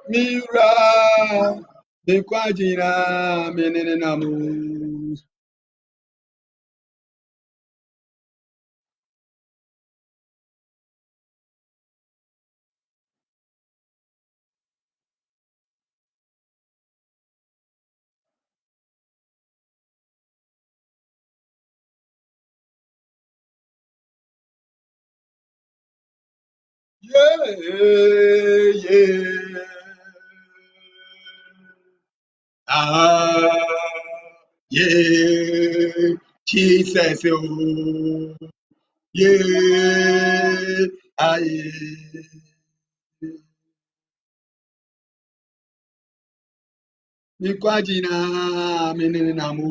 Mira, Bequadina, Meninamu. Yeah, yeah. Ah, yeah. Jesus, oh, yeah. Ah, yeah. Bequadina, Meninamu.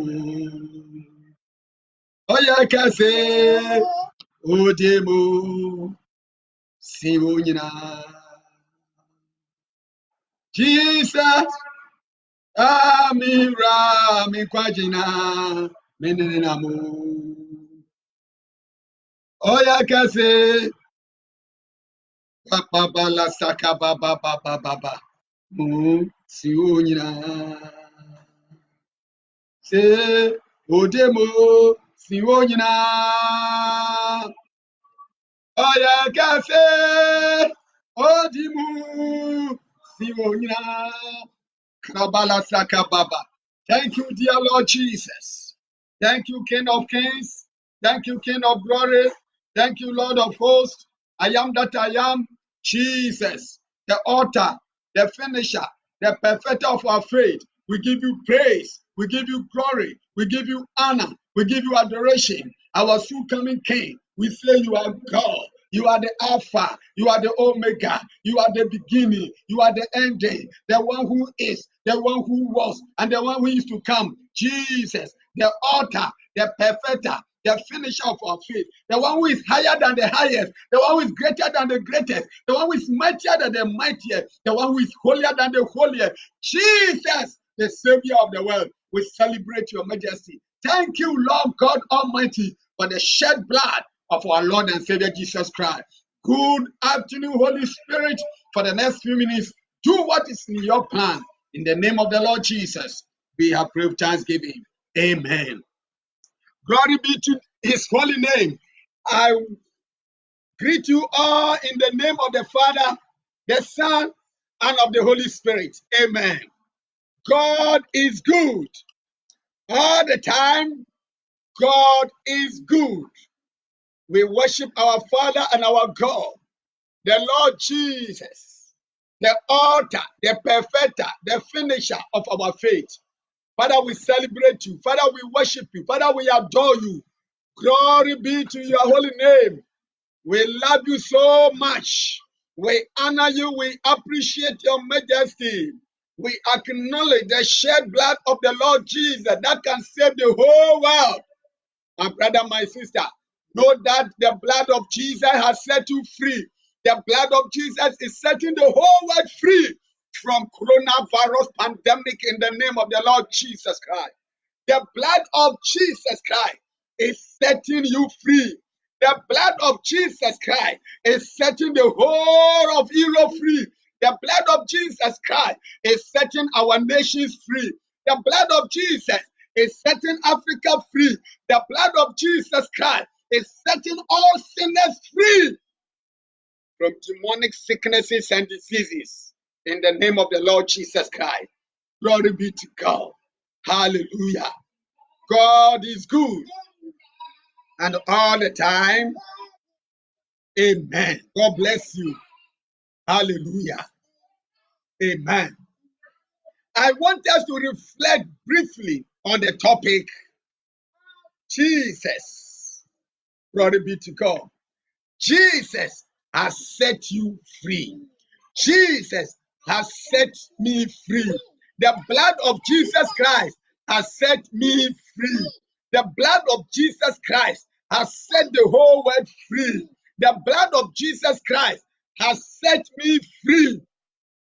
Oya kase, Odemo, Siwonyina. Jesus, Amira, Mikwajina, Meninamu. Oya kase, Papa la Saka Baba Baba Baba, Siwonyina. Se, Odemo, Siwonyina. Oya kase, Odimu, Siwonyina. Kabala Saka Baba. Thank you, dear Lord Jesus. Thank you, King of Kings. Thank you, King of Glory. Thank you, Lord of Hosts. I am that I am. Jesus, the author, the finisher, the perfecter of our faith. We give you praise. We give you glory. We give you honor. We give you adoration. Our soon coming King. We say you are God. You are the Alpha. You are the Omega. You are the beginning. You are the ending. The one who is, the one who was, and the one who is to come. Jesus, the author, the perfecter, the finisher of our faith. The one who is higher than the highest. The one who is greater than the greatest. The one who is mightier than the mightiest. The one who is holier than the holiest. Jesus, the Savior of the world. We celebrate your majesty. Thank you, Lord God Almighty, for the shed blood of our Lord and Savior Jesus Christ. Good afternoon, Holy Spirit. For the next few minutes, do what is in your plan. In the name of the Lord Jesus, we have prayed with thanksgiving. Amen. Glory be to his holy name. I greet you all in the name of the Father, the Son, and of the Holy Spirit. Amen. God is good. All the time, God is good. We worship our Father and our God, the Lord Jesus, the author, the perfecter, the finisher of our faith. Father, we celebrate you. Father, we worship you. Father, we adore you. Glory be to your holy name. We love you so much. We honor you. We appreciate your majesty. We acknowledge the shed blood of the Lord Jesus that can save the whole world. My brother, my sister, know that the blood of Jesus has set you free. The blood of Jesus is setting the whole world free from coronavirus pandemic in the name of the Lord Jesus Christ. The blood of Jesus Christ is setting you free. The blood of Jesus Christ is setting the whole of Europe free. The blood of Jesus Christ is setting our nations free. The blood of Jesus is setting Africa free. The blood of Jesus Christ is setting all sinners free from demonic sicknesses and diseases. In the name of the Lord Jesus Christ. Glory be to God. Hallelujah. God is good. And all the time, amen. God bless you. Hallelujah. Amen. I want us to reflect briefly on the topic Jesus. Glory be to God. Jesus has set you free. Jesus has set me free. The blood of Jesus Christ has set me free. The blood of Jesus Christ has set the whole world free. The blood of Jesus Christ has set me free.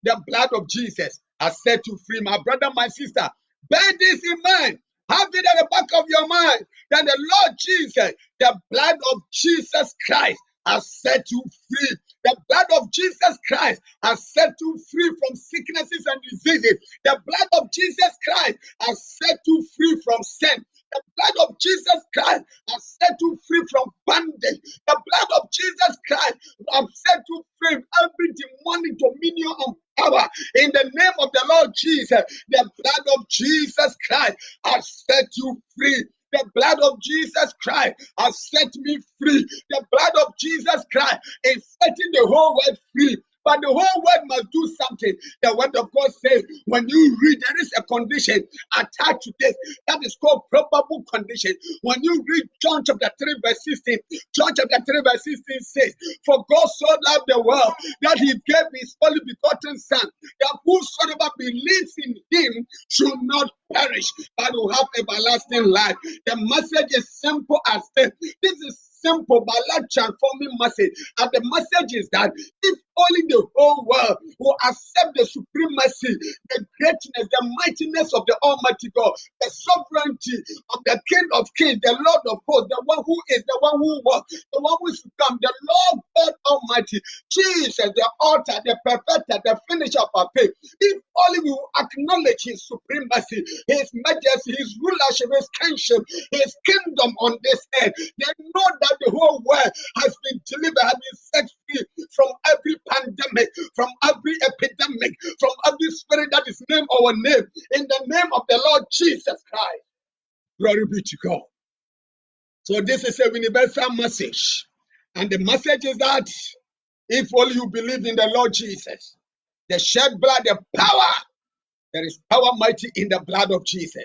The blood of Jesus has set you free. My brother, my sister, bear this in mind. Have it at the back of your mind that the Lord Jesus, the blood of Jesus Christ, has set you free. The blood of Jesus Christ has set you free from sicknesses and diseases. The blood of Jesus Christ has set you free from sin. The blood of Jesus Christ has set you free from bondage. The blood of Jesus Christ has set you free from every demonic dominion and power. In the name of the Lord Jesus, the blood of Jesus Christ has set you free. The blood of Jesus Christ has set me free. The blood of Jesus Christ is setting the whole world free. But the whole world must do something. The word of God says, when you read, there is a condition attached to this. That is called probable condition. When you read John chapter 3, verse 16, John chapter 3, verse 16 says, for God so loved the world that he gave his only begotten Son, that whosoever believes in him should not perish, but will have everlasting life. The message is simple as this. This is simple but life transforming message. And the message is that if only the whole world will accept the supremacy, the greatness, the mightiness of the Almighty God, the sovereignty of the King of Kings, the Lord of hosts, the one who is, the one who was, the one who is to come, the Lord God Almighty, Jesus, the author, the perfecter, the finisher of our faith. If only we will acknowledge his supremacy, his majesty, his rulership, his kingship, his kingdom on this earth, then know that the whole world has been delivered, has been set free from every pandemic, from every epidemic, from every spirit that is named our name, in the name of the Lord Jesus Christ. Glory be to God. So this is a universal message. And the message is that if only you believe in the Lord Jesus, the shed blood, the power, there is power mighty in the blood of Jesus.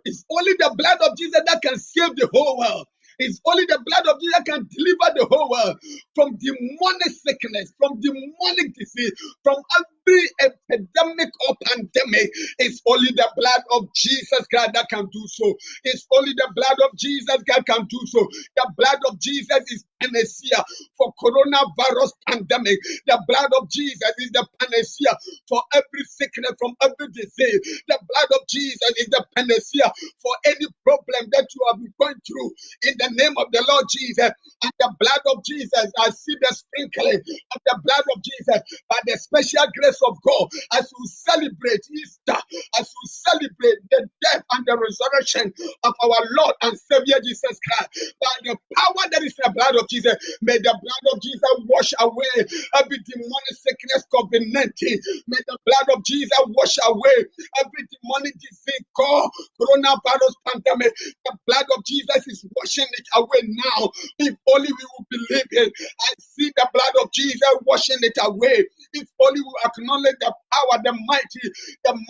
It's only the blood of Jesus that can save the whole world. It's only the blood of Jesus that can deliver the whole world from demonic sickness, from demonic disease, from every epidemic or pandemic. It's only the blood of Jesus Christ that can do so. It's only the blood of Jesus that can do so. The blood of Jesus is panacea for coronavirus pandemic. The blood of Jesus is the panacea for every sickness, from every disease. The blood of Jesus is the panacea for any problem that you have been going through. In the name of the Lord Jesus, and the blood of Jesus, I see the sprinkling of the blood of Jesus by the special grace of God as we celebrate Easter, as we celebrate the death and the resurrection of our Lord and Savior Jesus Christ. By the power that is in the blood of Jesus, may the blood of Jesus wash away every demonic sickness, COVID-19. May the blood of Jesus wash away every demonic disease called coronavirus pandemic. The blood of Jesus is washing it away now. If only we will believe it. I see the blood of Jesus washing it away. If only we acknowledge the power, the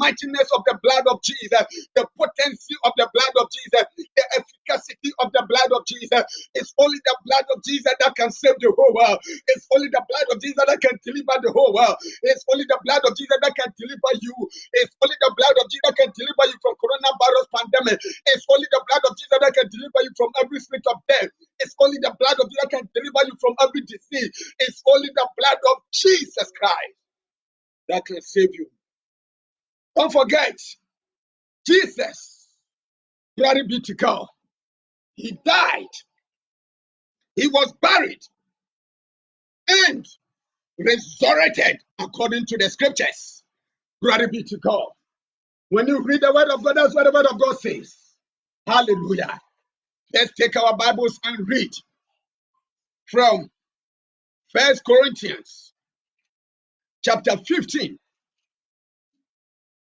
mightiness of the blood of Jesus, the potency of the blood of Jesus, the efficacy of the blood of Jesus. It's only the blood of Jesus that can save the whole world. It's only the blood of Jesus that can deliver the whole world. It's only the blood of Jesus that can deliver you. It's only the blood of Jesus that can deliver you from coronavirus pandemic. It's only the blood of Jesus that can deliver you from every spirit of death. It's only the blood of Jesus that can deliver you from every disease. It's only the blood of Jesus Christ that can save you. Don't forget, Jesus, glory be to God, he died, he was buried, and resurrected according to the scriptures. Glory be to God. When you read the word of God, that's what the word of God says. Hallelujah. Let's take our Bibles and read from 1 Corinthians chapter 15.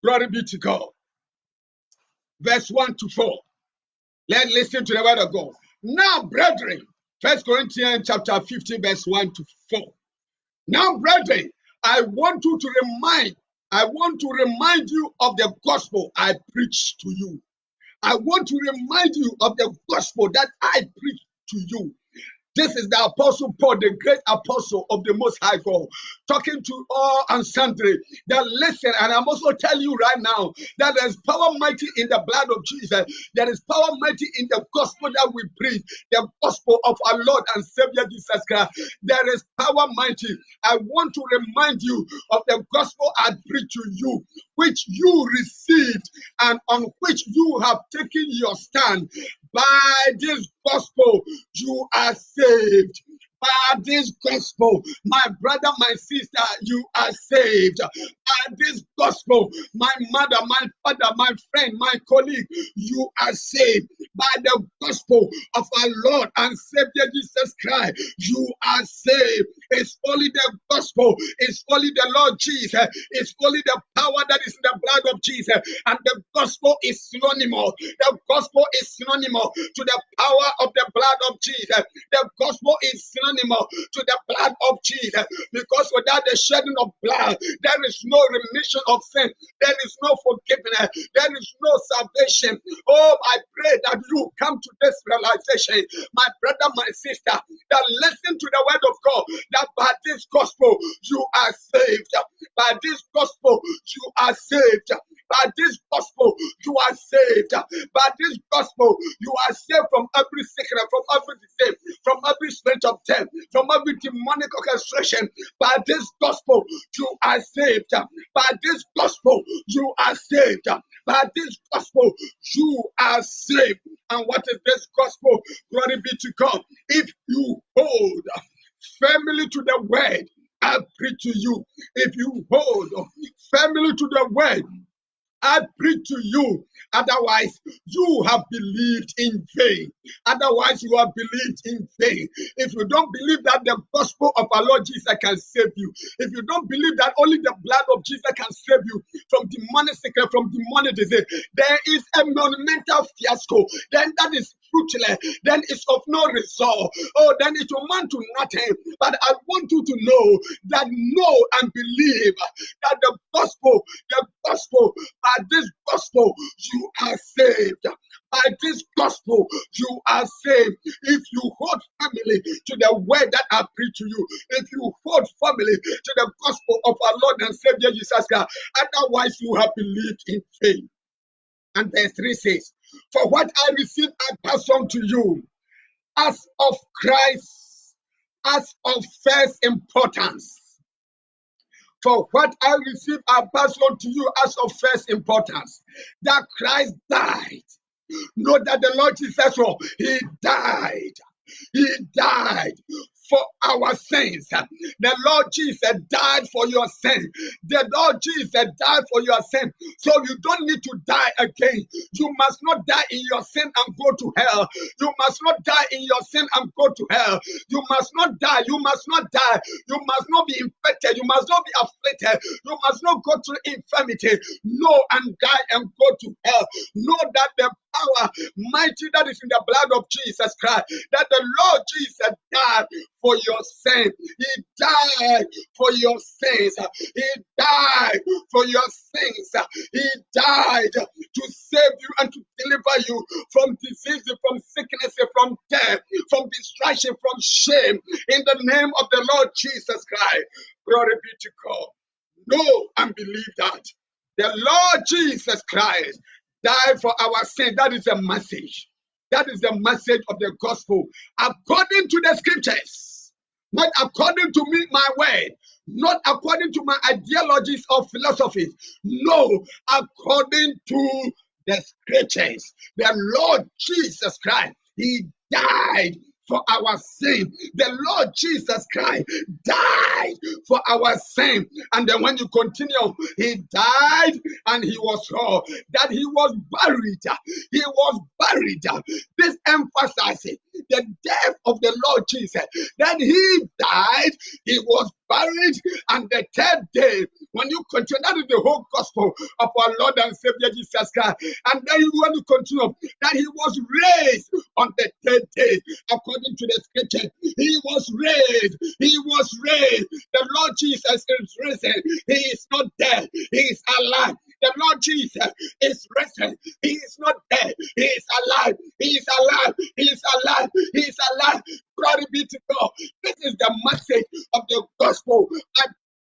Glory be to God. Verse 1 to 4. Let's listen to the word of God. Now, brethren, 1 Corinthians chapter 15, verse 1 to 4. Now, brethren, I want to remind you of the gospel I preached to you. I want to remind you of the gospel that I preached to you. This is the Apostle Paul, the great apostle of the Most High God, talking to all and sundry that listen. And I'm also telling you right now that there is power mighty in the blood of Jesus. There is power mighty in the gospel that we preach, the gospel of our Lord and Savior Jesus Christ. There is power mighty. I want to remind you of the gospel I preached to you, which you received and on which you have taken your stand. By this gospel, you are saved. By this gospel, my brother, my sister, you are saved. By this gospel, my mother, my father, my friend, my colleague, you are saved. By the gospel of our Lord and Savior Jesus Christ, you are saved. It's only the gospel, it's only the Lord Jesus, it's only the power that is in the blood of Jesus, and the gospel is synonymous. The gospel is synonymous to the power of the blood of Jesus. The gospel is synonymous to the blood of Jesus, because without the shedding of blood, there is no remission of sin, there is no forgiveness, there is no salvation. Oh, I pray that you come to this realization, my brother, my sister, that listen to the word of God, that by this gospel you are saved. By this gospel you are saved. By this gospel you are saved. By this gospel you are saved from every sickness, from every disease, from every spirit of death, from every demonic orchestration. By this gospel you are saved. By this gospel you are saved. By this gospel you are saved. And what is this gospel? Glory be to God. If you hold firmly to the word I preach to you, if you hold firmly to the word I preach to you, otherwise you have believed in vain. Otherwise you have believed in vain. If you don't believe that the gospel of our Lord Jesus can save you, if you don't believe that only the blood of Jesus can save you from demonic sickness, from demonic disease, there is a monumental fiasco. Then that is fruitless. Then it's of no result. Oh, then it will amount to nothing. But I want you to know that know and believe that the gospel, by this gospel, you are saved. By this gospel, you are saved. If you hold family to the word that I preach to you, if you hold family to the gospel of our Lord and Savior Jesus Christ, otherwise you have believed in faith. And verse 3 says, for what I received, I pass on to you as of Christ, as of first importance. For what I received, I pass on to you as of first importance, that Christ died. Know that the Lord Jesus, he died. He died for our sins. The Lord Jesus died for your sin. The Lord Jesus died for your sin. So you don't need to die again. You must not die in your sin and go to hell. You must not die in your sin and go to hell. You must not die. You must not die. You must not be infected. You must not be afflicted. You must not go through infirmity. No, and die and go to hell. Know that the power mighty that is in the blood of Jesus Christ, that the Lord Jesus died for your sin. He died for your sins. He died for your sins. He died to save you and to deliver you from disease, from sickness, from death, from destruction, from shame. In the name of the Lord Jesus Christ. Glory be to God. Know and believe that the Lord Jesus Christ died for our sin. That is a message. That is the message of the gospel according to the scriptures, not according to me, my word, not according to my ideologies or philosophies. No, according to the scriptures. The Lord Jesus Christ, he died for our sin. The Lord Jesus Christ died for our sin. And then when you continue, he died and he was that he was buried. He was buried. This emphasizes the death of the Lord Jesus. Then he died, he was buried, and the third day, when you continue, that is the whole gospel of our Lord and Savior Jesus Christ. And then you want to continue that he was raised on the third day, according to the scripture. He was raised. He was raised. The Lord Jesus is risen. He is not dead. He is alive. The Lord Jesus is risen. He is not dead. He is alive. He is alive. He is alive. He is alive. Glory be to God. This is the message of the gospel.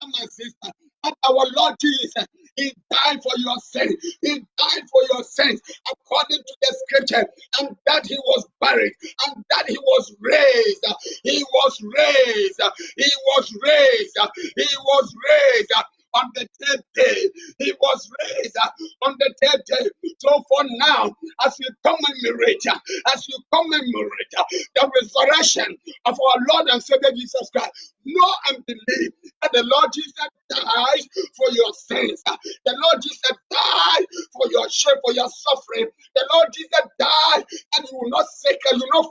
My sister, and our Lord Jesus, he died for your sin. He died for your sins according to the scripture, and that he was buried, and that he was raised. He was raised. He was raised. He was raised on the third day. He was raised on the third day. So for now, as we commemorate the resurrection of our Lord and Savior Jesus Christ, know and believe that the Lord Jesus died for your sins. The Lord Jesus died for your shame, for your suffering. The Lord Jesus died that you will not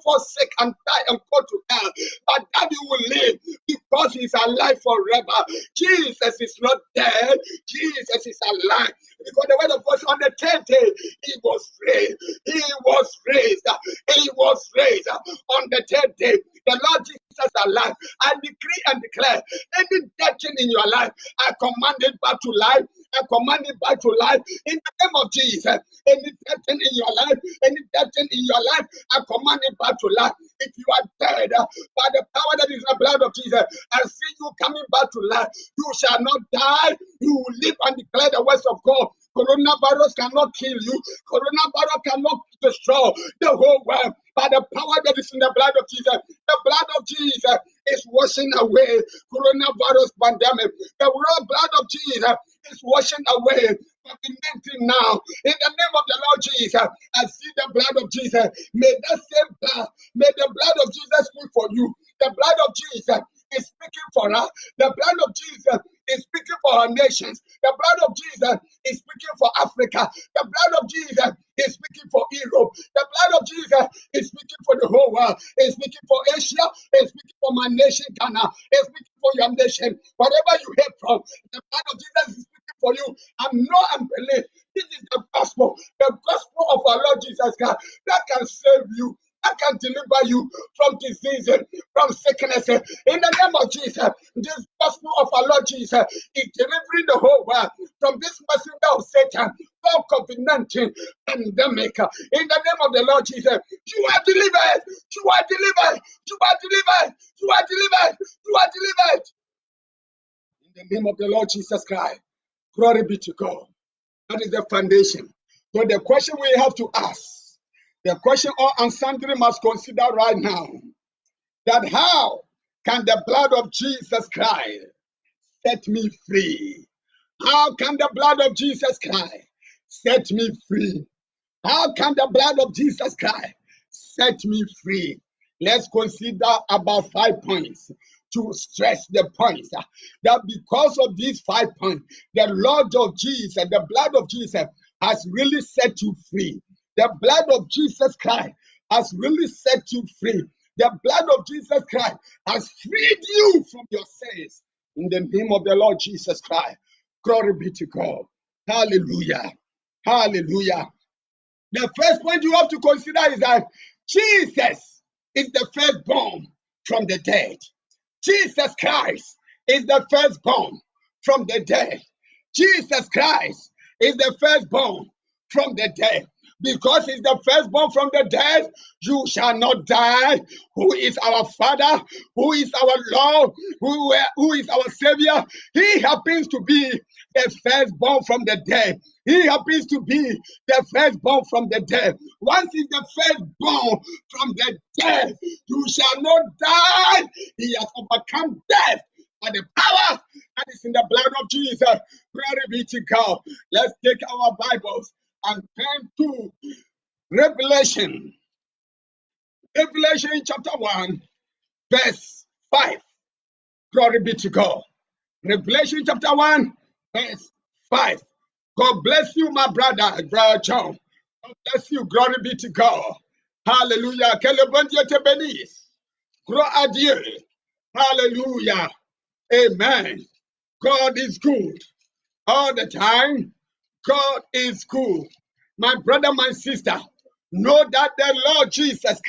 forsake and die and go to hell, but that you will live because He's alive forever. Jesus is not dead. Jesus is alive. Because the word of God on the third day, He was raised. He was raised. He was raised on the third day. The Lord Jesus is alive. I decree and declare any death in your life, I command it back to life. I command it back to life in the name of Jesus. Any death in your life, any death in your life, I command it back to life. If you are dead by the power that is in the blood of Jesus, I see you coming back to life. You shall not die. You will live and declare the words of God. Coronavirus cannot kill you. Coronavirus cannot destroy the whole world. By the power that is in the blood of Jesus, the blood of Jesus is washing away coronavirus pandemic. The blood of Jesus is washing away COVID-19 now. In the name of the Lord Jesus, I see the blood of Jesus. May that same blood, may the blood of Jesus speak for you. The blood of Jesus is speaking for us. The blood of Jesus is speaking for our nations. The blood of Jesus is speaking for Africa. The blood of Jesus is speaking for Europe. The blood of Jesus is speaking for the whole world. It's speaking for Asia. It's speaking for my nation, Ghana. It's speaking for your nation. Whatever you hear from, the blood of Jesus is speaking for you. And know and believe this is the gospel of our Lord Jesus Christ that can save you. I can deliver you from disease, from sickness. In the name of Jesus, this gospel of our Lord Jesus is delivering the whole world from this messenger of Satan, from COVID-19 pandemic. In the name of the Lord Jesus, you are delivered. You are delivered. You are delivered. You are delivered. You are delivered. In the name of the Lord Jesus Christ, glory be to God. That is the foundation. So the question we have to ask, the question all and sundry must consider right now, that how can the blood of Jesus Christ set me free? How can the blood of Jesus Christ set me free? How can the blood of Jesus Christ set me free? Let's consider about 5 points to stress the points that because of these 5 points, the Lord of Jesus, the blood of Jesus has really set you free. The blood of Jesus Christ has really set you free. The blood of Jesus Christ has freed you from your sins. In the name of the Lord Jesus Christ. Glory be to God. Hallelujah. Hallelujah. The first point you have to consider is that Jesus is the firstborn from the dead. Jesus Christ is the firstborn from the dead. Jesus Christ is the firstborn from the dead. Because he's the firstborn from the dead, you shall not die. Who is our Father? Who is our Lord? Who is our Savior? He happens to be the firstborn from the dead. He happens to be the firstborn from the dead. Once he's the firstborn from the dead, you shall not die. He has overcome death by the power that is in the blood of Jesus. Glory be to God. Let's take our Bibles and turn to Revelation. Revelation chapter 1, verse 5. Glory be to God. Revelation chapter 1, verse 5. God bless you, my brother John. God bless you. Glory be to God. Hallelujah. Que le bon Dieu te bénisse. Gloire à Dieu. Hallelujah. Amen. God is good. All the time, God is good. My brother, my sister, know that the Lord Jesus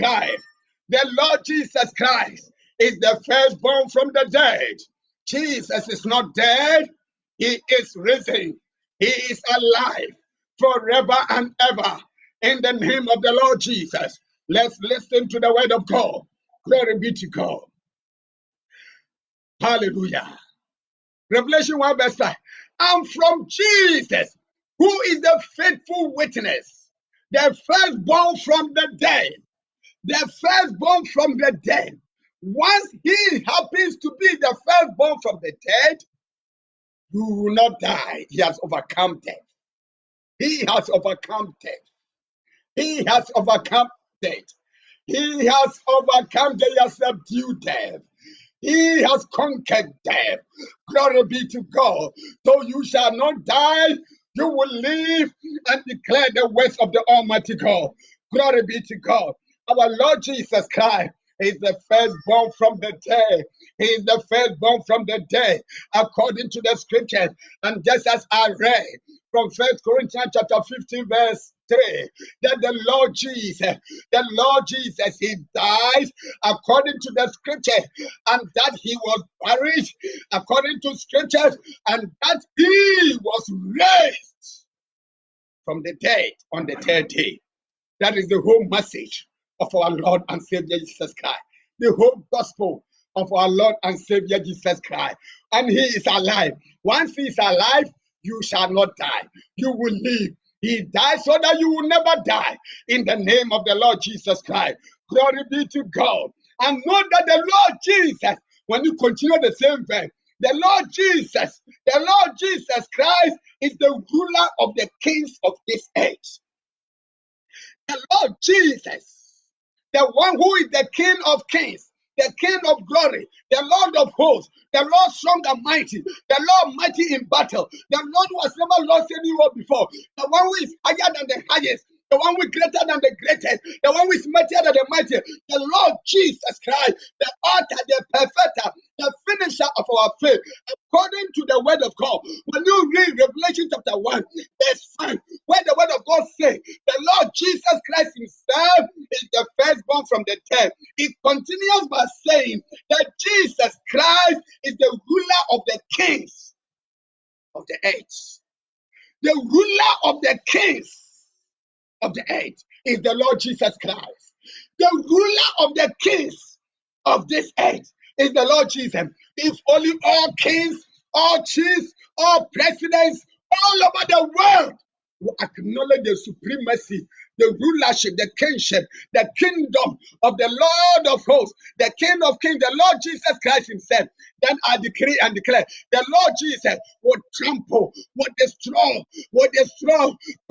Christ is the firstborn from the dead. Jesus is not dead. He is risen. He is alive forever and ever. In the name of the Lord Jesus, let's listen to the word of God. Glory be to God. Hallelujah. Revelation 1 verse 5. And from Jesus, who is the faithful witness, the firstborn from the dead, the firstborn from the dead. Once he happens to be the firstborn from the dead, You will not die. He has overcome death. He has overcome death. He has overcome death. He has overcome death. He has subdued death. He has conquered death. Glory be to God. So you shall not die. You will live and declare the words of the Almighty God. Glory be to God. Our Lord Jesus Christ is the firstborn from the dead. He is the firstborn from the dead, according to the scriptures. And just as I read from 1 Corinthians chapter 15, verse 3, that the Lord Jesus, he dies according to the scriptures, and that he was buried according to scriptures, and that he was raised from the dead on the third day. That is the whole message of our Lord and Savior Jesus Christ. The whole gospel of our Lord and Savior Jesus Christ. And he is alive. Once he is alive, you shall not die. You will live. He died so that you will never die. In the name of the Lord Jesus Christ. Glory be to God. And know that the Lord Jesus, when you continue the same verse, the Lord Jesus Christ is the ruler of the kings of this age. The Lord Jesus, the one who is the King of kings, the King of glory, the Lord of hosts, the Lord strong and mighty, the Lord mighty in battle, the Lord who has never lost any war before, the one who is higher than the highest, the one who is greater than the greatest, the one who is mightier than the mighty, the Lord Jesus Christ, the author, the perfecter, the finisher of our faith, according to the word of God. When you read Revelation chapter 1, verse 5, where the word of God says, the Lord Jesus Christ himself is the firstborn from the dead. It continues by saying that Jesus Christ is the ruler of the kings of the age. The ruler of the kings of the age is the Lord Jesus Christ. The ruler of the kings of this age is the Lord Jesus. If only all kings, all chiefs, all presidents all over the world will acknowledge the supremacy, the rulership, the kingship, the kingdom of the Lord of hosts, the King of kings, the Lord Jesus Christ himself, then I decree and declare the Lord Jesus will trample, will destroy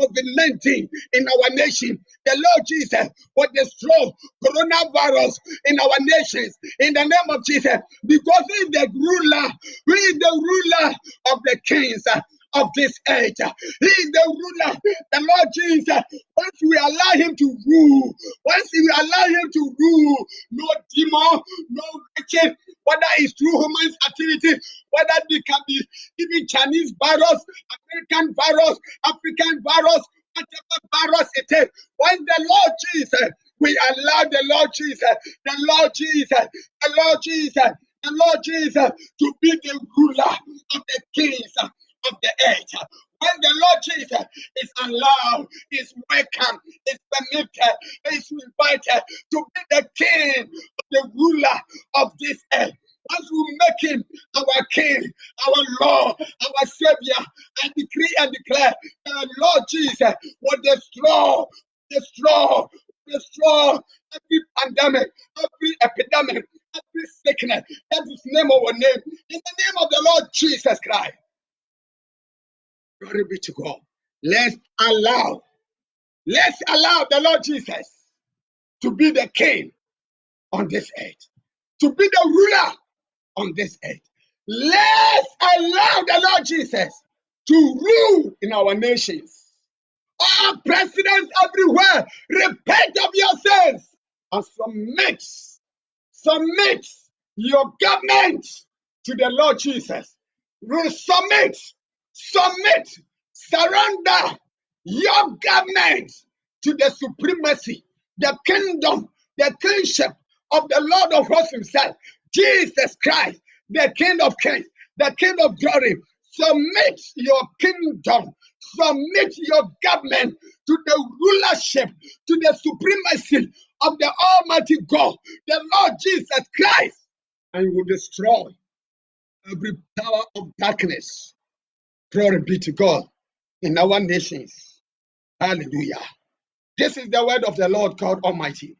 COVID-19 in our nation. The Lord Jesus will destroy coronavirus in our nations in the name of Jesus, because he is the ruler, he is the ruler of the kings of this age. He is the ruler, the Lord Jesus. Once we allow him to rule, no demon, no witches, whether it's through human activity, whether it can be even Chinese virus, American virus, African virus, whatever virus it is, when the Lord Jesus, we allow the Lord Jesus, the Lord Jesus, the Lord Jesus, the Lord Jesus to be the ruler of the kings of the age. When the Lord Jesus is allowed, is welcome, is permitted, is invited to be the king, the ruler of this earth. Once we make him our king, our Lord, our Savior, and decree and declare that the Lord Jesus will destroy every pandemic, every epidemic, every sickness. That is the name of our name. In the name of the Lord Jesus Christ. Glory be to God. Let's allow the Lord Jesus to be the king on this earth, to be the ruler on this earth. Let's allow the Lord Jesus to rule in our nations. All presidents everywhere, repent of your sins and submit your government to the Lord Jesus. Submit, surrender your government to the supremacy, the kingdom, the kingship of the Lord of hosts himself, Jesus Christ, the King of kings, the King of glory. Submit your kingdom, submit your government to the rulership, to the supremacy of the Almighty God, the Lord Jesus Christ, and you will destroy every power of darkness. Glory be to God in our nations. Hallelujah. This is the word of the Lord God Almighty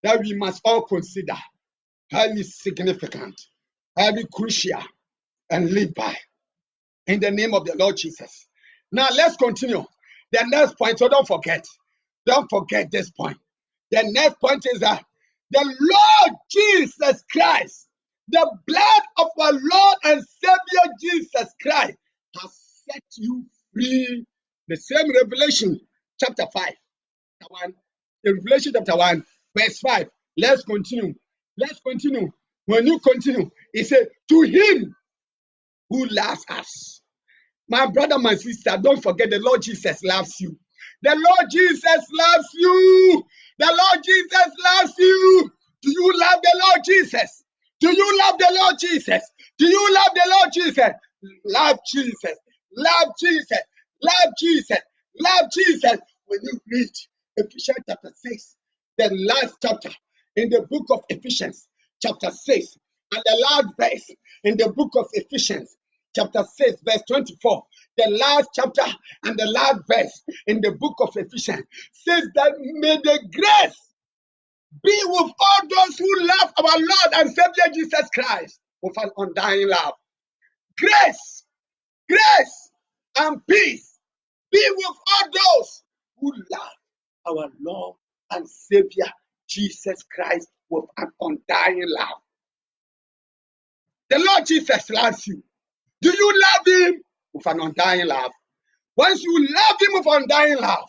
that we must all consider highly significant, highly crucial, and live by. in the name of the Lord Jesus. Now let's continue. The next point, so don't forget this point. The next point is that the Lord Jesus Christ, the blood of our Lord and Savior Jesus Christ has set you free. The same Revelation chapter 5, chapter 1, the Revelation chapter 1, verse 5. Let's continue. Let's continue. When you continue, he said, to him who loves us. My brother, my sister, don't forget the Lord Jesus loves you. The Lord Jesus loves you. The Lord Jesus loves you. Do you love the Lord Jesus? Do you love the Lord Jesus? Do you love the Lord Jesus? Love Jesus. Love Jesus. Love Jesus. Love Jesus. When you read Ephesians chapter 6, the last chapter in the book of Ephesians, chapter 6, and the last verse in the book of Ephesians, chapter 6, verse 24, the last chapter and the last verse in the book of Ephesians says that may the grace be with all those who love our Lord and Savior Jesus Christ with an undying love. Grace, grace, and peace be with all those who love our Lord and Savior Jesus Christ with an undying love. The Lord Jesus loves you. Do you love him with an undying love? Once you love him with undying love,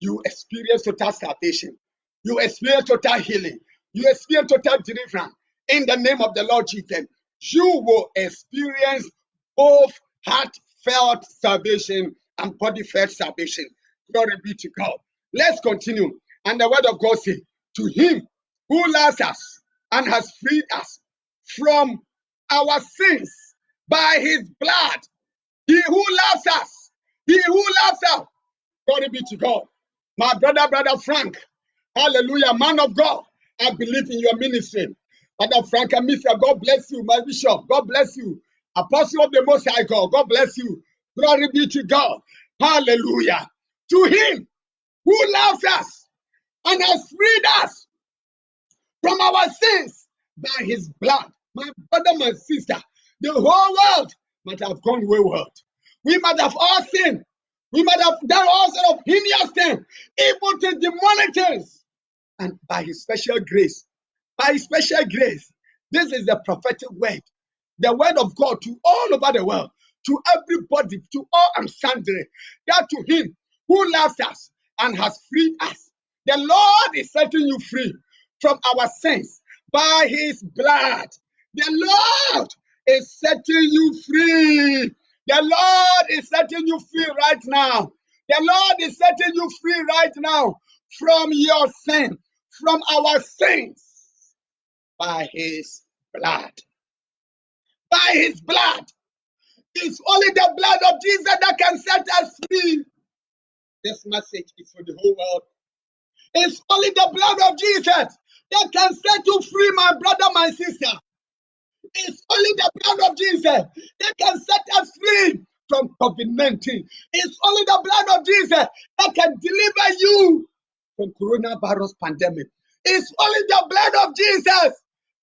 you experience total salvation. You experience total healing. You experience total deliverance. In the name of the Lord Jesus, you will experience both heartfelt salvation and body-felt salvation. Glory be to God. Let's continue. And the word of God says, to him who loves us and has freed us from our sins by his blood. He who loves us. He who loves us. Glory be to God. My brother Frank. Hallelujah. Man of God. I believe in your ministry. Brother Frank Amisia, God bless you. My bishop, God bless you. Apostle of the Most High God, God bless you. Glory be to God. Hallelujah. To him who loves us and has freed us from our sins by his blood. My brother, my sister, the whole world might have gone wayward. We might have all sinned. We might have done all sorts of heinous things, even to demonic things. And by his special grace, this is the prophetic word, the word of God to all over the world, to everybody, to all and sundry, that to him who loves us and has freed us. The Lord is setting you free from our sins by his blood. The Lord is setting you free. The Lord is setting you free right now. The Lord is setting you free right now from your sin, from our sins, by his blood. By his blood. It's only the blood of Jesus that can set us free. This message is for the whole world. It's only the blood of Jesus that can set you free, my brother, my sister. It's only the blood of Jesus that can set us free from COVID-19. It's only the blood of Jesus that can deliver you from coronavirus pandemic. It's only the blood of Jesus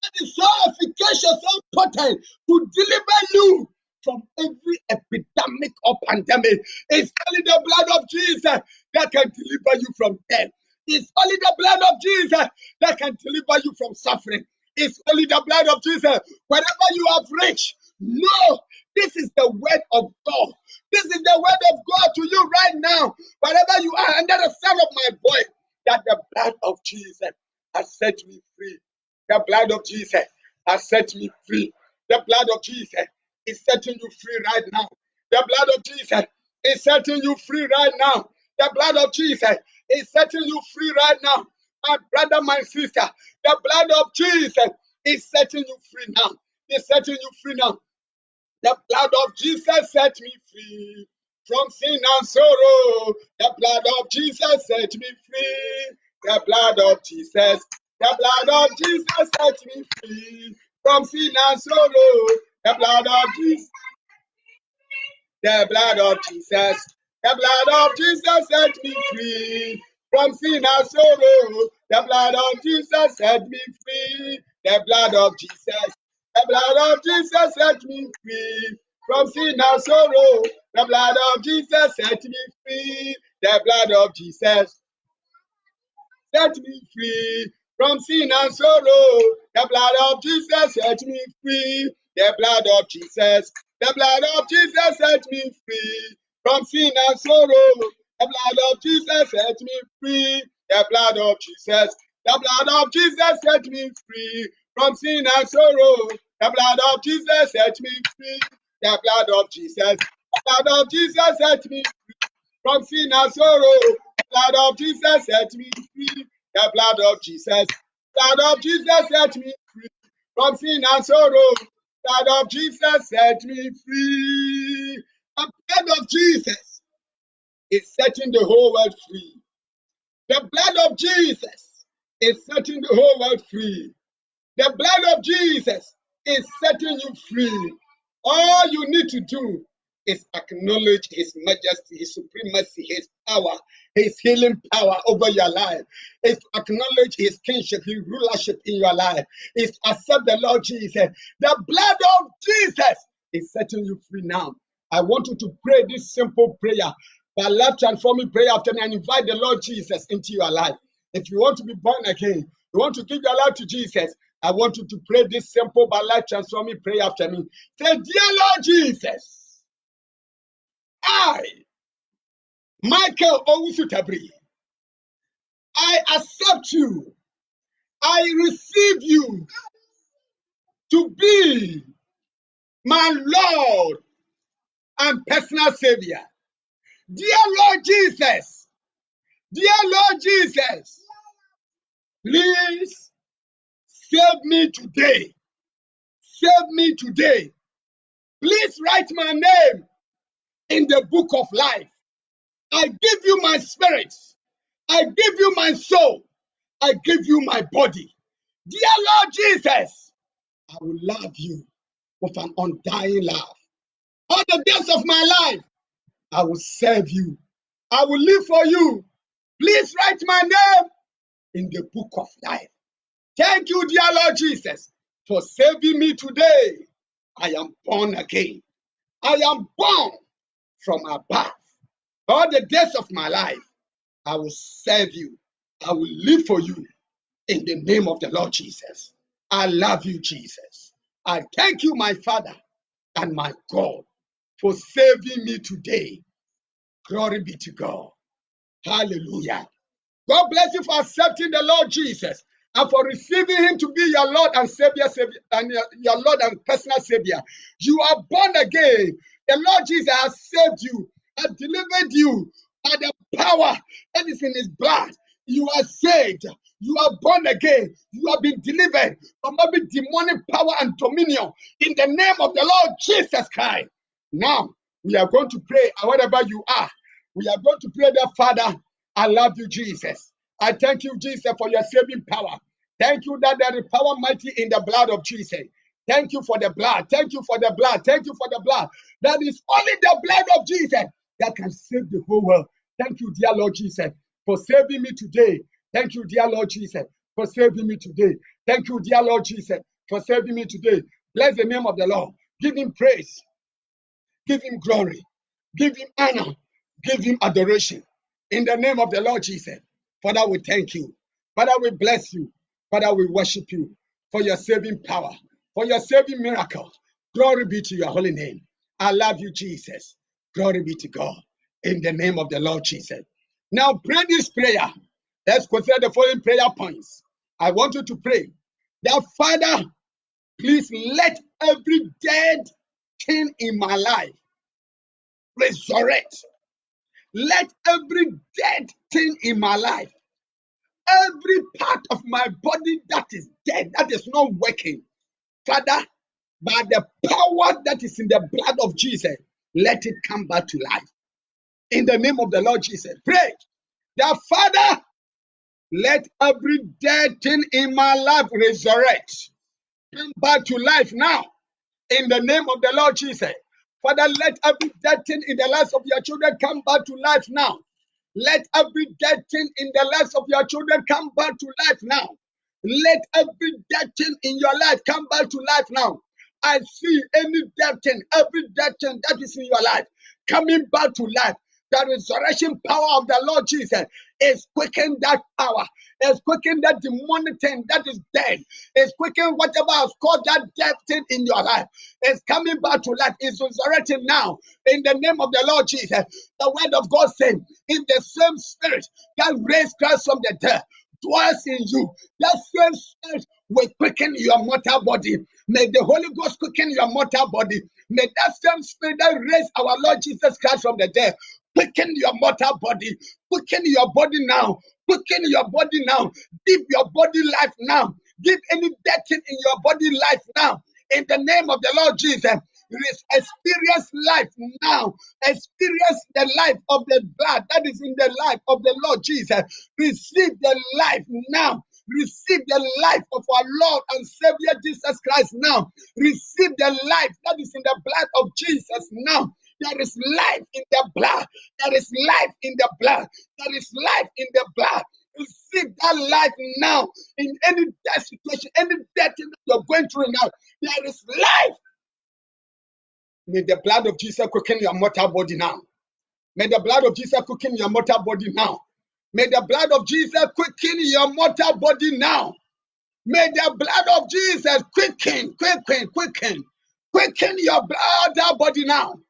that is so efficacious, so potent to deliver you from every epidemic or pandemic. It's only the blood of Jesus that can deliver you from death. It's only the blood of Jesus that can deliver you from suffering. It's only the blood of Jesus. Wherever you have reached, no, this is the word of God. This is the word of God to you right now. Wherever you are under the sound of my voice, that the blood of Jesus has set me free. The blood of Jesus has set me free. The blood of Jesus is setting you free right now. The blood of Jesus is setting you free right now. The blood of Jesus is setting you free right now. My brother, my sister, the blood of Jesus is setting you free now. It's setting you free now. The blood of Jesus set me free from sin and sorrow. The blood of Jesus set me free. The blood of Jesus, the blood of Jesus set me free from sin and sorrow. The blood of Jesus, the blood of Jesus, the blood of Jesus set me free from sin and sorrow. The blood of Jesus set me free. The blood of Jesus, the blood of Jesus set me free from sin and sorrow. The blood of Jesus set me free. The blood of Jesus set me free from sin and sorrow. The blood of Jesus set me free. The blood of Jesus. The blood of Jesus set me free from sin and sorrow. The blood of Jesus set me free. The blood of Jesus. The blood of Jesus set me free from sin and sorrow. The blood of Jesus set me free. The blood of Jesus. The blood of Jesus set me from sin and sorrow. The blood of Jesus set me free. The blood of Jesus. Blood of Jesus set me free from sin and sorrow. Blood of Jesus set me free. The blood of Jesus is setting the whole world free. The blood of Jesus is setting the whole world free. The blood of Jesus is setting you free. All you need to do is acknowledge His majesty, His supremacy, His power, His healing power over your life. Is acknowledge His kingship, His rulership in your life. Is accept the Lord Jesus. The blood of Jesus is setting you free now. I want you to pray this simple prayer, by life transforming prayer after me, and invite the Lord Jesus into your life. If you want to be born again, you want to give your life to Jesus, I want you to pray this simple but life transforming prayer after me. Say, dear Lord Jesus, I, Michael Owusu-Tabri, I accept you. I receive you to be my Lord and personal Savior. Dear Lord Jesus, please save me today. Save me today. Please write my name in the book of life. I give you my spirit. I give you my soul. I give you my body. Dear Lord Jesus, I will love you with an undying love. All the days of my life, I will serve you. I will live for you. Please write my name in the book of life. Thank you, dear Lord Jesus, for saving me today. I am born again. I am born from above. All the days of my life, I will serve you. I will live for you in the name of the Lord Jesus. I love you, Jesus. I thank you, my Father and my God, for saving me today. Glory be to God. Hallelujah. God bless you for accepting the Lord Jesus and for receiving Him to be your Lord and Savior, and your Lord and personal Savior. You are born again. The Lord Jesus has saved you, has delivered you by the power that is in His blood. You are saved. You are born again. You have been delivered from every demonic power and dominion in the name of the Lord Jesus Christ. Now, we are going to pray, wherever you are. We are going to pray that, Father, I love you, Jesus. I thank you, Jesus, for your saving power. Thank you that there is power mighty in the blood of Jesus. Thank you for the blood. Thank you for the blood. Thank you for the blood. That is only the blood of Jesus that can save the whole world. Thank you, dear Lord Jesus, for saving me today. Thank you, dear Lord Jesus, for saving me today. Thank you, dear Lord Jesus, for saving me today. Bless the name of the Lord. Give Him praise. Give Him glory. Give Him honor. Give Him adoration. In the name of the Lord Jesus. Father, we thank you. Father, we bless you. Father, we worship you for your saving power, for your saving miracle. Glory be to your holy name. I love you, Jesus. Glory be to God. In the name of the Lord Jesus. Now pray this prayer. Let's consider the following prayer points. I want you to pray that, Father, please let every dead thing in my life resurrect. Let every dead thing in my life, every part of my body that is dead, that is not working, Father, by the power that is in the blood of Jesus, let it come back to life. In the name of the Lord Jesus, pray that, Father, let every dead thing in my life resurrect. Come back to life now. In the name of the Lord Jesus. Father, let every dead thing in the lives of your children come back to life now. Let every dead thing in the lives of your children come back to life now. Let every dead thing in your life come back to life now. I see any death thing, every death thing that is in your life coming back to life. The resurrection power of the Lord Jesus is quickening that power, is quickening that demonic thing that is dead, is quickening whatever has caused that death thing in your life. It's coming back to life, it's resurrecting now in the name of the Lord Jesus. The word of God says, if the same spirit that raised Christ from the dead dwells in you, that same spirit will quicken your mortal body. May the Holy Ghost quicken your mortal body. May that same spirit that raised our Lord Jesus Christ from the dead quicken your mortal body. Quicken your body now. Quicken your body now. Give your body life now. Give any death in your body life now. In the name of the Lord Jesus. Experience life now. Experience the life of the blood that is in the life of the Lord Jesus. Receive the life now. Receive the life of our Lord and Savior Jesus Christ now. Receive the life that is in the blood of Jesus now. There is life in the blood. There is life in the blood. There is life in the blood. Receive that life now. In any death situation, any death that you're going through now, there is life. May the blood of Jesus quicken your mortal body now. May the blood of Jesus quicken your mortal body now. May the blood of Jesus quicken your mortal body now. May the blood of Jesus quicken your mortal body now.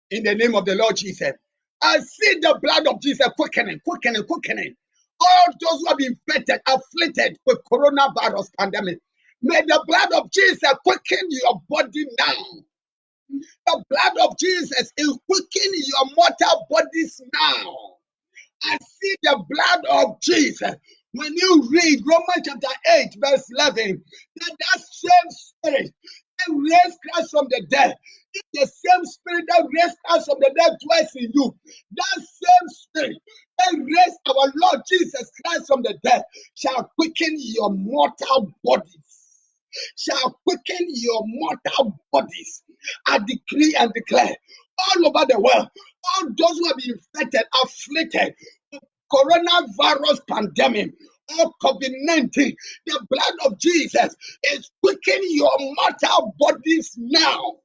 In the name of the Lord Jesus. I see the blood of Jesus quickening. All those who have been infected, afflicted with coronavirus pandemic. May the blood of Jesus quicken your body now. The blood of Jesus is quickening your mortal bodies now. I see the blood of Jesus. When you read Romans chapter 8, verse 11, that same spirit that raised Christ from the dead, if the same spirit that raised Christ from the dead dwells in you, that same spirit that raised our Lord Jesus Christ from the dead shall quicken your mortal bodies. Shall quicken your mortal bodies. I decree and declare all over the world, all those who have been infected, afflicted, coronavirus pandemic, or COVID-19, the blood of Jesus is quickening your mortal bodies now.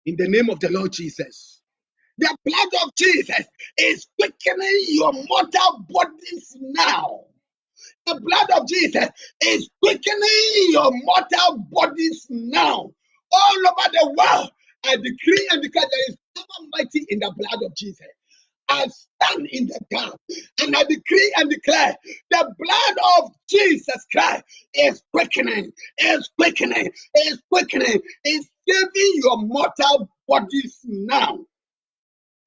In the name of the Lord Jesus. The blood of Jesus is quickening your mortal bodies now. The blood of Jesus is quickening your mortal bodies now. All over the world, I decree and declare there is power mighty in the blood of Jesus. I stand in the gap and I decree and declare the blood of Jesus Christ is quickening, is saving your mortal bodies now.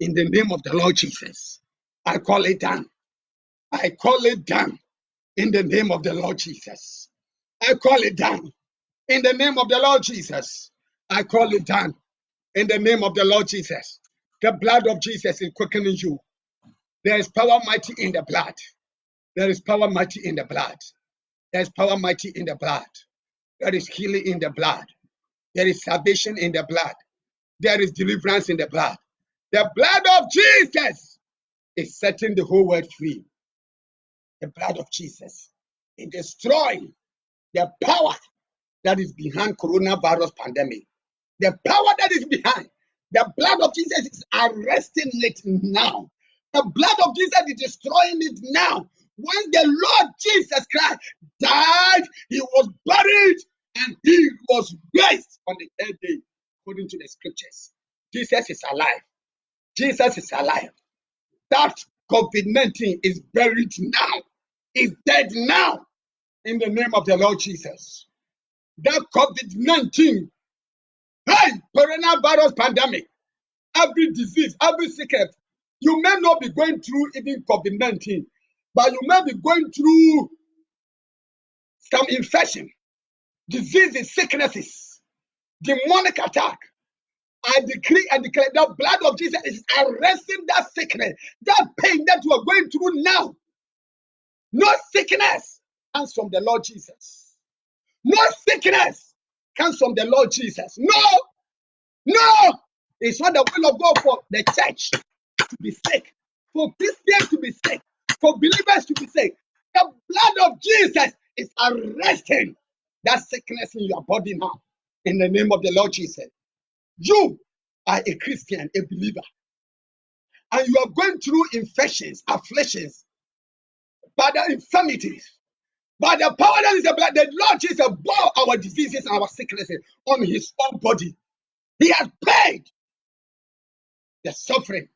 In the name of the Lord Jesus, I call it down. I call it down. In the name of the Lord Jesus, I call it down. In the name of the Lord Jesus, I call it down. In the name of the Lord Jesus, the blood of Jesus is quickening you. There is power mighty in the blood. There is power mighty in the blood. There is power mighty in the blood. There is healing in the blood. There is salvation in the blood. There is deliverance in the blood. The blood of Jesus is setting the whole world free. The blood of Jesus is destroying the power that is behind coronavirus pandemic. The power that is behind, the blood of Jesus is arresting it now. The blood of Jesus is destroying it now. When the Lord Jesus Christ died, he was buried and he was raised on the third day, according to the scriptures. Jesus is alive. Jesus is alive. That COVID-19 is buried now. Is dead now. In the name of the Lord Jesus. That COVID-19, hey, coronavirus pandemic, every disease, every sickness, you may not be going through even COVID-19, but you may be going through some infection, diseases, sicknesses, demonic attack. I decree and declare the blood of Jesus is arresting that sickness, that pain that you are going through now. No sickness comes from the Lord Jesus. No sickness comes from the Lord Jesus. No, it's not the will of God for the church to be sick, for Christians to be sick, for believers to be sick. The blood of Jesus is arresting that sickness in your body now. in the name of the Lord Jesus. You are a Christian, a believer, and you are going through infections, afflictions, by the infirmities, by the power that is the blood. The Lord Jesus bore our diseases and our sicknesses on his own body. He has paid the suffering,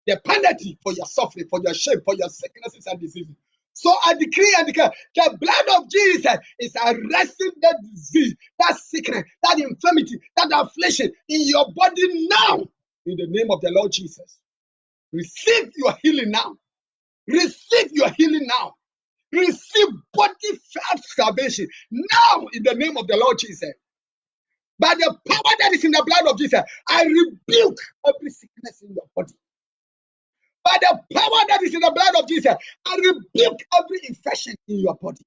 the penalty for your suffering, for your shame, for your sicknesses and diseases. So I decree and declare the blood of Jesus is arresting that disease, that sickness, that infirmity, that affliction in your body now. In the name of the Lord Jesus. Receive your healing now. Receive your healing now. Receive body felt salvation now in the name of the Lord Jesus. By the power that is in the blood of Jesus, I rebuke every sickness in your body. By the power that is in the blood of Jesus, I rebuke every infection in your body.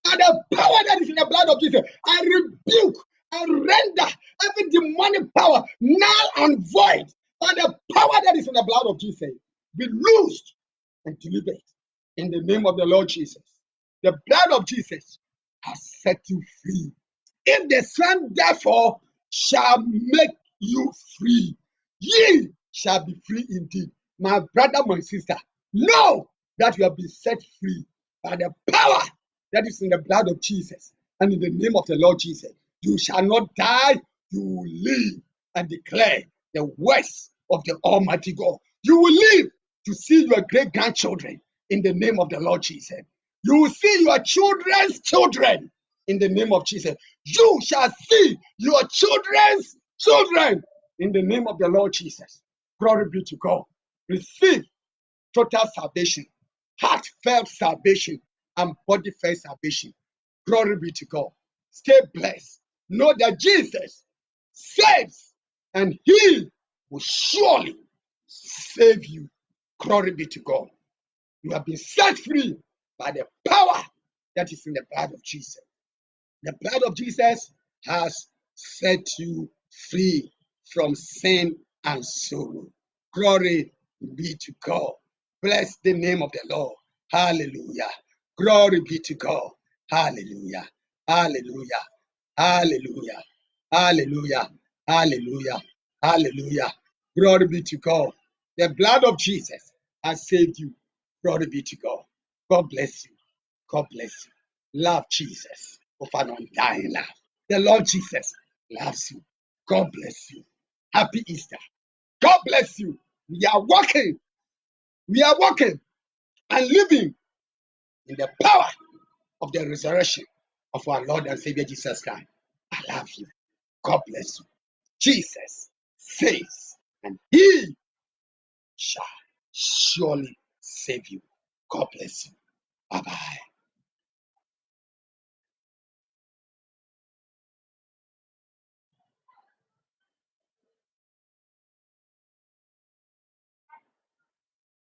By the power that is in the blood of Jesus, I rebuke and render every demonic power null and void. By the power that is in the blood of Jesus, be loosed and delivered in the name of the Lord Jesus. The blood of Jesus has set you free. If the Son therefore shall make you free, ye shall be free indeed. My brother, my sister, know that you have been set free by the power that is in the blood of Jesus and in the name of the Lord Jesus. You shall not die, you will live and declare the works of the Almighty God. You will live to see your great grandchildren in the name of the Lord Jesus. You will see your children's children in the name of Jesus. You shall see your children's children in the name of the Lord Jesus. Glory be to God. Receive total salvation, heartfelt salvation, and body felt salvation. Glory be to God. Stay blessed. Know that Jesus saves, and he will surely save you. Glory be to God. You have been set free by the power that is in the blood of Jesus. The blood of Jesus has set you free from sin and sorrow. Glory be to God. Bless the name of the Lord. Hallelujah. Glory be to God. Hallelujah. Hallelujah. Hallelujah. Hallelujah. Hallelujah. Hallelujah. Glory be to God. The blood of Jesus has saved you. Glory be to God. God bless you. God bless you. Love Jesus with an undying love. The Lord Jesus loves you. God bless you. Happy Easter. God bless you. We are walking. We are walking and living in the power of the resurrection of our Lord and Savior Jesus Christ. I love you. God bless you. Jesus says, and he shall surely save you. God bless you. Bye bye.